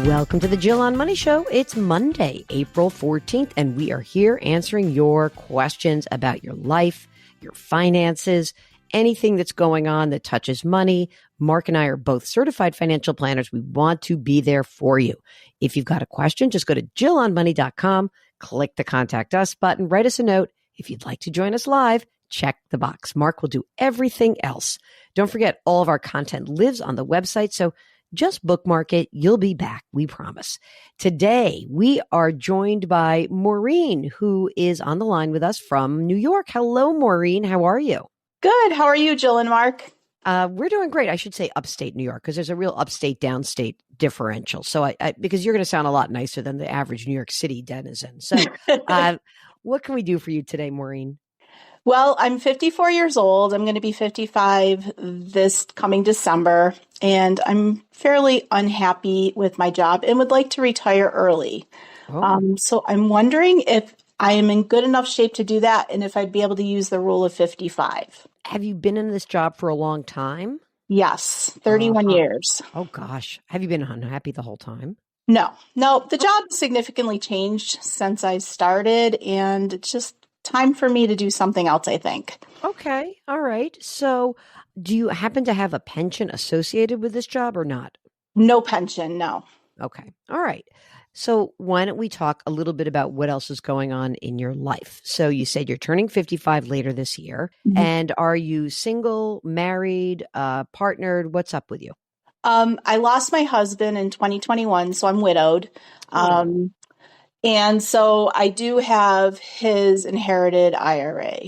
Welcome to the Jill on Money Show. It's Monday, April 14th, and we are here answering your questions about your life, your finances, anything that's going on that touches money. Mark and I are both certified financial planners. We want to be there for you. If you've got a question, just go to jillonmoney.com, click the Contact Us button, write us a note. If you'd like to join us live, check the box. Mark will do everything else. Don't forget, all of our content lives on the website, so just bookmark it. You'll be back, we promise. Today, we are joined by Maureen, who is on the line with us from New York. Hello, Maureen. How are you? Good. How are you, Jill and Mark? We're doing great. I should say upstate New York, because there's a real upstate downstate differential. So because you're going to sound a lot nicer than the average New York City denizen. So what can we do for you today, Maureen? Well, I'm 54 years old. I'm going to be 55 this coming December, and I'm fairly unhappy with my job and would like to retire early. So I'm wondering if I am in good enough shape to do that and if I'd be able to use the rule of 55. Have you been in this job for a long time? Yes, 31 years. Oh, gosh. Have you been unhappy the whole time? No, the job significantly changed since I started, and it's just time for me to do something else, I think. Okay. All right. So do you happen to have a pension associated with this job or not? No pension, no. Okay. All right. So why don't we talk a little bit about what else is going on in your life? So you said you're turning 55 later this year. Mm-hmm. And are you single, married, partnered? What's up with you? I lost my husband in 2021, so I'm widowed. And so I do have his inherited IRA.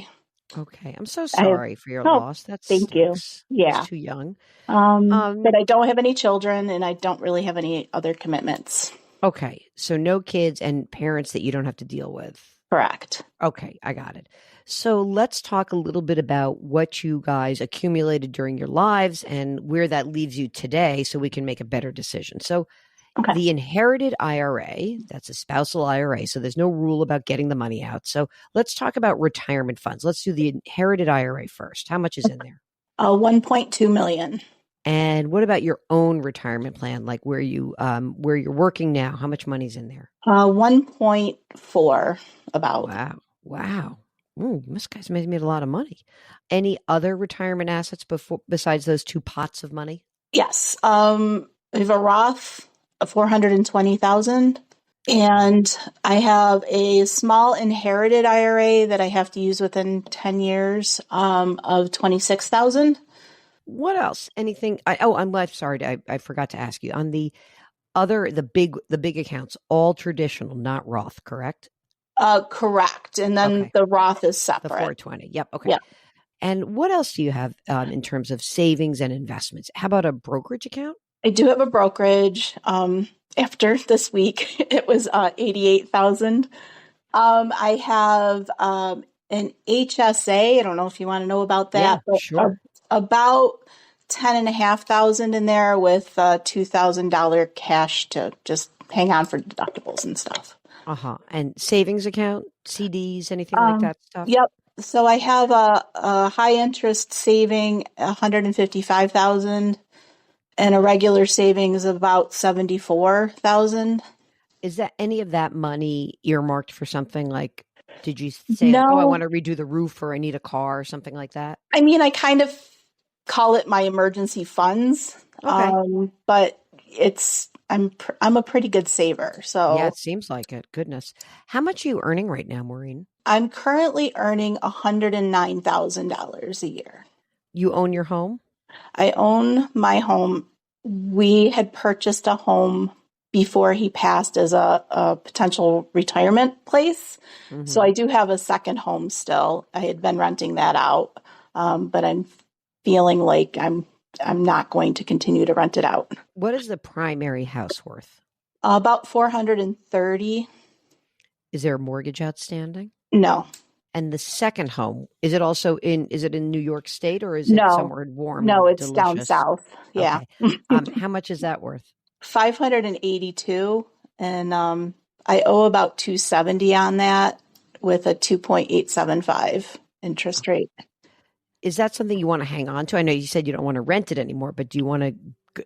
Okay. I'm so sorry for your loss. Thank you. Yeah. It's too young. But I don't have any children, and I don't really have any other commitments. Okay. So no kids and parents that you don't have to deal with. Correct. Okay. I got it. So let's talk a little bit about what you guys accumulated during your lives and where that leaves you today so we can make a better decision. So the inherited IRA, that's a spousal IRA. So there's no rule about getting the money out. So let's talk about retirement funds. Let's do the inherited IRA first. How much is in there? $1.2 million. And what about your own retirement plan, like where you're working now? How much money's in there? 1.4 about. Wow. Ooh, this guy's made a lot of money. Any other retirement assets besides those two pots of money? Yes. I have a Roth of $420,000, and I have a small inherited IRA that I have to use within 10 years of $26,000. What else? Anything? I'm sorry. I forgot to ask you on the big accounts, all traditional, not Roth, correct? Correct. And then the Roth is separate. The 420. Yep. Okay. Yep. And what else do you have in terms of savings and investments? How about a brokerage account? I do have a brokerage. After this week, it was $88,000. I have an HSA. I don't know if you want to know about that. Yeah, sure. About $10,500 in there with $2,000 cash to just hang on for deductibles and stuff. And savings account, CDs, anything like that stuff? Yep. So I have a high interest saving, $155,000, and a regular savings of about $74,000. Is that any of that money earmarked for something like? Did you say, No. I want to redo the roof, or I need a car, or something like that? I mean, I kind of call it my emergency funds, but I'm a pretty good saver. So yeah, it seems like it. Goodness, how much are you earning right now, Maureen? I'm currently earning $109,000 a year. You own your home? I own my home. We had purchased a home before he passed as a potential retirement place. Mm-hmm. So I do have a second home still. I had been renting that out, but I'm feeling like I'm not going to continue to rent it out. What is the primary house worth? About $430,000. Is there a mortgage outstanding? No. And the second home, is it in New York State, or is it somewhere warm? No, it's delicious? Down south. Yeah. Okay. How much is that worth? $582,000, and I owe about $270,000 on that with a 2.875 interest rate. Is that something you want to hang on to? I know you said you don't want to rent it anymore, but do you want to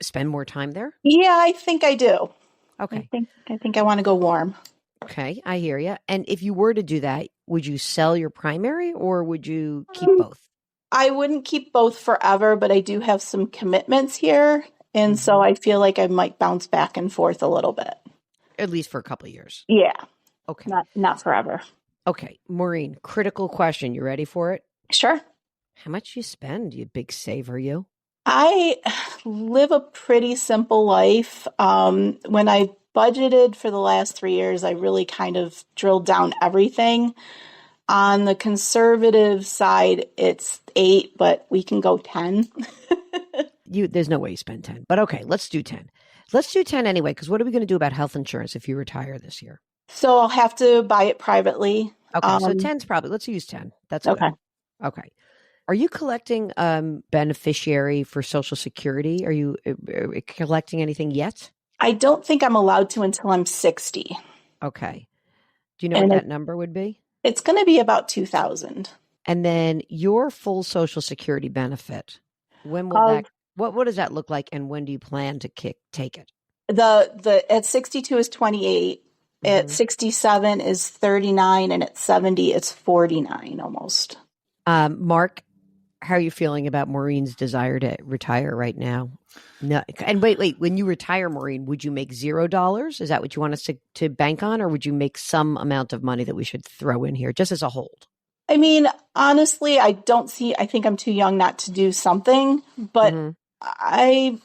spend more time there? Yeah, I think I do. Okay. I think I want to go warm. Okay. I hear you. And if you were to do that, would you sell your primary or would you keep Um, both? I wouldn't keep both forever, but I do have some commitments here. And so Hmm. I feel like I might bounce back and forth a little bit. At least for a couple of years. Yeah, Okay. not forever. Okay. Maureen, critical question. You ready for it? Sure. How much you spend, you big saver, you? I live a pretty simple life. When I budgeted for the last 3 years, I really kind of drilled down everything. On the conservative side, it's 8, but we can go 10. There's no way you spend 10, but okay, let's do 10. Let's do 10 anyway, because what are we going to do about health insurance if you retire this year? So I'll have to buy it privately. Okay, so 10's probably, let's use 10. That's good. Okay. Okay. Are you collecting beneficiary for Social Security? Are you collecting anything yet? I don't think I'm allowed to until I'm 60. Okay. Do you know what And that number would be? it's going to be about 2,000. And then your full Social Security benefit, when will Of what does that look like and when do you plan to take it? the at 62 is 28, at Mhm. 67 is 39, and at 70 it's 49 almost. Mark, how are you feeling about Maureen's desire to retire right now? No, and wait. When you retire, Maureen, would you make $0? Is that what you want us to bank on, or would you make some amount of money that we should throw in here just as a hold? I mean, honestly, I think I'm too young not to do something, but Mhm. I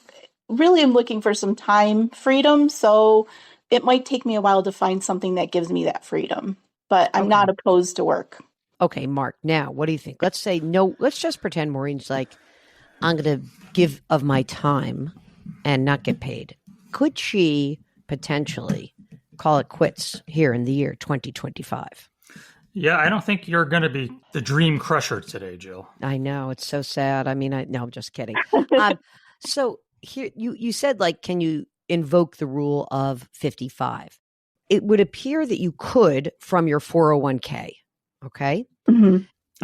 really am looking for some time freedom. So it might take me a while to find something that gives me that freedom, but I'm not Okay. opposed to work. Okay, Mark. Now, what do you think? Let's say no. Let's just pretend Maureen's like, I'm going to give of my time and not get paid. Could she potentially call it quits here in the year 2025? Yeah, I don't think you're going to be the dream crusher today, Jill. I know, it's so sad. I mean, no, I'm just kidding. So here, you said, like, can you invoke the rule of 55? It would appear that you could from your 401k. Okay. Mm-hmm. I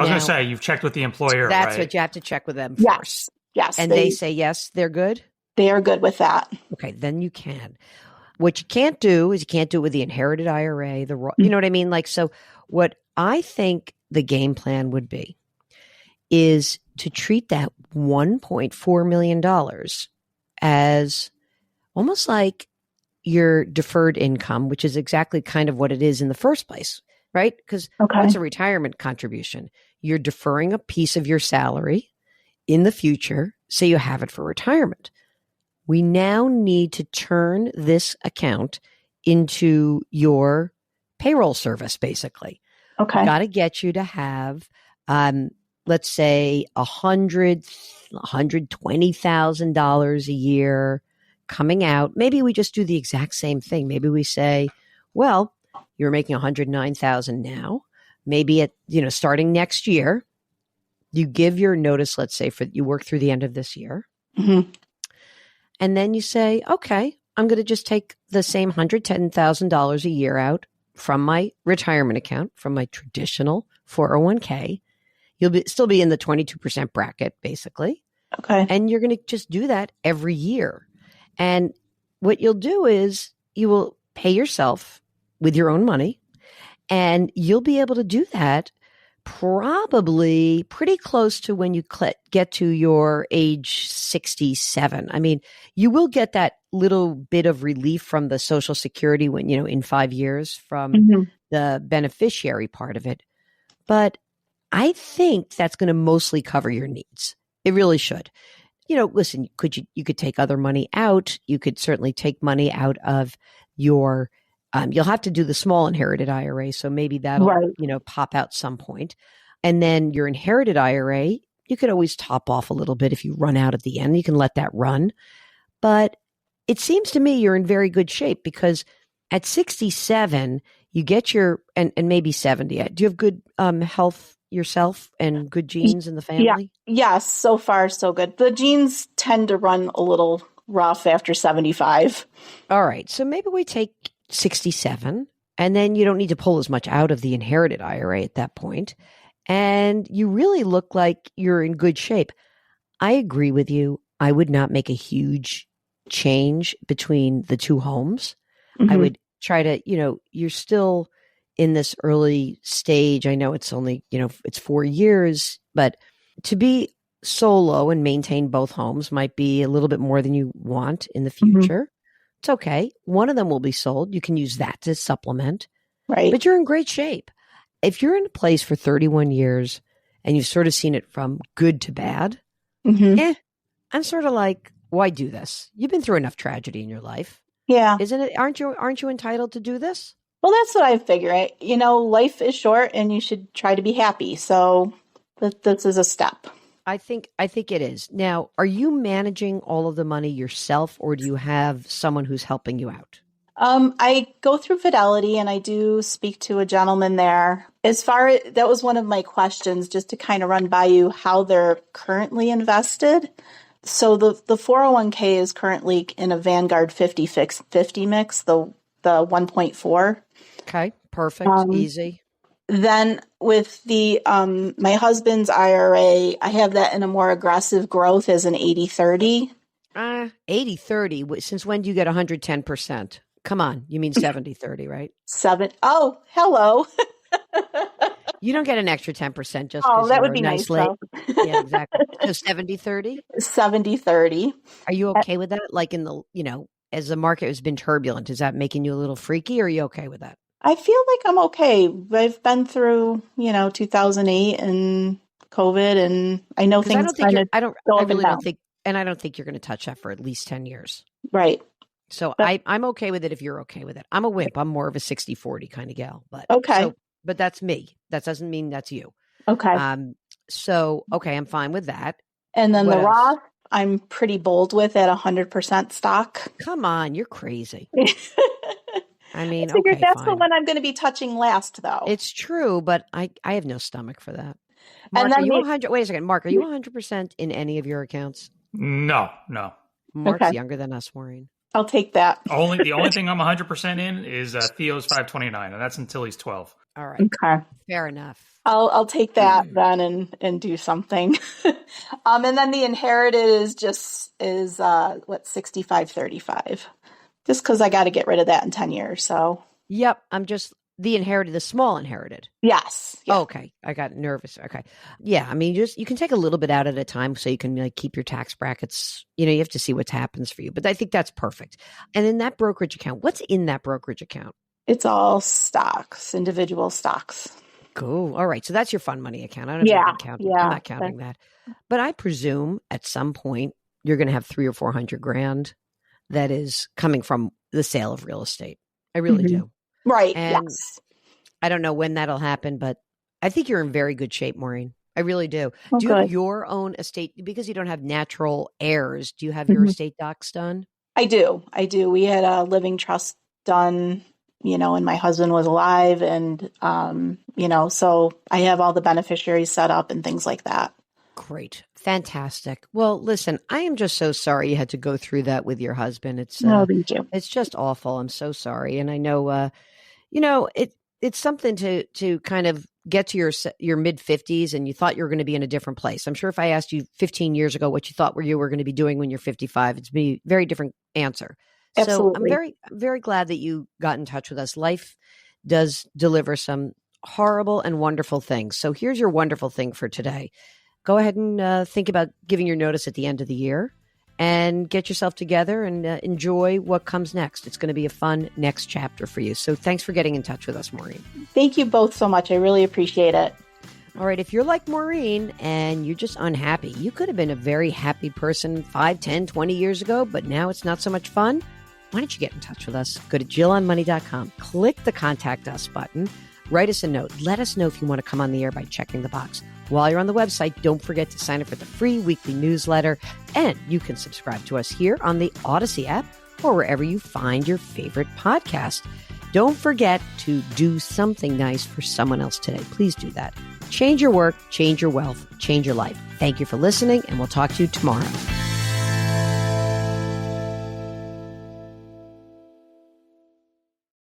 was going Now, to say, you've checked with the employer, that's right? what you have to check with them Yes. first. Yes. And they say, yes, they're good. they are good with that. Okay, then you can. What you can't do is you can't do it with the inherited IRA, you know what I mean? Like, so what I think the game plan would be is to treat that $1.4 million as almost like your deferred income, which is exactly kind of what it is in the first place, right? Because what's a retirement contribution? You're deferring a piece of your salary in the future, so you have it for retirement. We now need to turn this account into your payroll service, basically. Okay. We got to get you to have, let's say, $120,000 a year coming out. Maybe we just do the exact same thing. Maybe we say, well, you're making $109,000 now. Maybe starting next year, you give your notice, let's say, you work through the end of this year. Mm-hmm. And then you say, okay, I'm going to just take the same $110,000 a year out from my retirement account, from my traditional 401k. You'll still be in the 22% bracket, basically. Okay. And you're going to just do that every year. And what you'll do is you will pay yourself with your own money, and you'll be able to do that probably pretty close to when you get to your age 67. I mean, you will get that little bit of relief from the Social Security when, in 5 years from the beneficiary part of it. But I think that's going to mostly cover your needs. It really should. Listen, you could take other money out. You could certainly take money out of your you'll have to do the small inherited IRA, so maybe that'll, pop out some point. And then your inherited IRA, you could always top off a little bit if you run out at the end. You can let that run. But it seems to me you're in very good shape because at 67, you get and maybe 70. Do you have good health yourself and good genes in the family? Yeah. Yes. So far, so good. The genes tend to run a little rough after 75. All right. So maybe we take 67, and then you don't need to pull as much out of the inherited IRA at that point. And you really look like you're in good shape. I agree with you. I would not make a huge change between the two homes. I would try to, you're still in this early stage. I know it's only, it's 4 years, but to be solo and maintain both homes might be a little bit more than you want in the future. It's okay. One of them will be sold. You can use that to supplement. Right. But you're in great shape. If you're in a place for 31 years and you've sort of seen it from good to bad, I'm sort of like, why do this? You've been through enough tragedy in your life. Yeah. Isn't it? Aren't you entitled to do this? Well, that's what I figure. Life is short and you should try to be happy. So this is a step. I think it is. Now, are you managing all of the money yourself, or do you have someone who's helping you out? I go through Fidelity and I do speak to a gentleman there. That was one of my questions, just to kind of run by you how they're currently invested. So the 401k is currently in a Vanguard 50-50 mix, the 1.4. Okay, perfect, easy. Then with the my husband's IRA, I have that in a more aggressive growth as an 80-30. 80-30. Since when do you get 110%? Come on, you mean 70-30, right? Oh, hello. You don't get an extra 10% just Oh, because that you're would be a nice nice. lady. Yeah, exactly. So 70-30? 70-30. Are you okay with that? Like as the market has been turbulent, is that making you a little freaky, or are you okay with that? I feel like I'm okay. I've been through, 2008 and COVID, and I know things I don't think you're going to touch that for at least 10 years. Right. So I'm okay with it if you're okay with it. I'm a wimp. I'm more of a 60-40 kind of gal. But okay. But that's me. That doesn't mean that's you. Okay. Okay, I'm fine with that. And then what the else? Roth, I'm pretty bold with at 100% stock. Come on, you're crazy. I mean, I figured that's fine. the one I'm going to be touching last, though. It's true, but I have no stomach for that. And Mark, then are you 100? Wait a second, Mark. Are you 100% in any of your accounts? No. Mark's younger than us, Maureen. I'll take that. The only thing I'm 100% in is Theo's 529, and that's until he's 12. All right. Okay. Fair enough. I'll take that then and do something. And then the inherited is 65-35. Just because I got to get rid of that in 10 years. So. Yep. I'm just the small inherited. Yes. Yeah. Oh, okay. I got nervous. Okay. Yeah. I mean, you can take a little bit out at a time so you can keep your tax brackets. You have to see what happens for you. But I think that's perfect. And in that brokerage account, what's in that brokerage account? It's all stocks, individual stocks. Cool. All right. So that's your fun money account. I don't even count. I'm not counting that. But I presume at some point you're going to have $300,000 or $400,000 that is coming from the sale of real estate. I really do. Right. And yes. I don't know when that'll happen, but I think you're in very good shape, Maureen. I really do. Oh, do you have your own estate? Because you don't have natural heirs, do you have your estate docs done? I do. We had a living trust done, and my husband was alive, and, so I have all the beneficiaries set up and things like that. Great. Fantastic. Well, listen, I am just so sorry you had to go through that with your husband. It's thank you. It's just awful. I'm so sorry. And I know, it's something to kind of get to your mid 50s and you thought you were going to be in a different place. I'm sure if I asked you 15 years ago what you thought you were going to be doing when you're 55, it's be a very different answer. Absolutely. So I'm very, very glad that you got in touch with us. Life does deliver some horrible and wonderful things. So here's your wonderful thing for today. Go ahead and think about giving your notice at the end of the year and get yourself together and enjoy what comes next. It's going to be a fun next chapter for you. So thanks for getting in touch with us, Maureen. Thank you both so much. I really appreciate it. All right. If you're like Maureen and you're just unhappy, you could have been a very happy person 5, 10, 20 years ago, but now it's not so much fun. Why don't you get in touch with us? Go to JillOnMoney.com, click the Contact Us button, write us a note. Let us know if you want to come on the air by checking the box. While you're on the website, don't forget to sign up for the free weekly newsletter, and you can subscribe to us here on the Odyssey app or wherever you find your favorite podcast. Don't forget to do something nice for someone else today. Please do that. Change your work, change your wealth, change your life. Thank you for listening, and we'll talk to you tomorrow.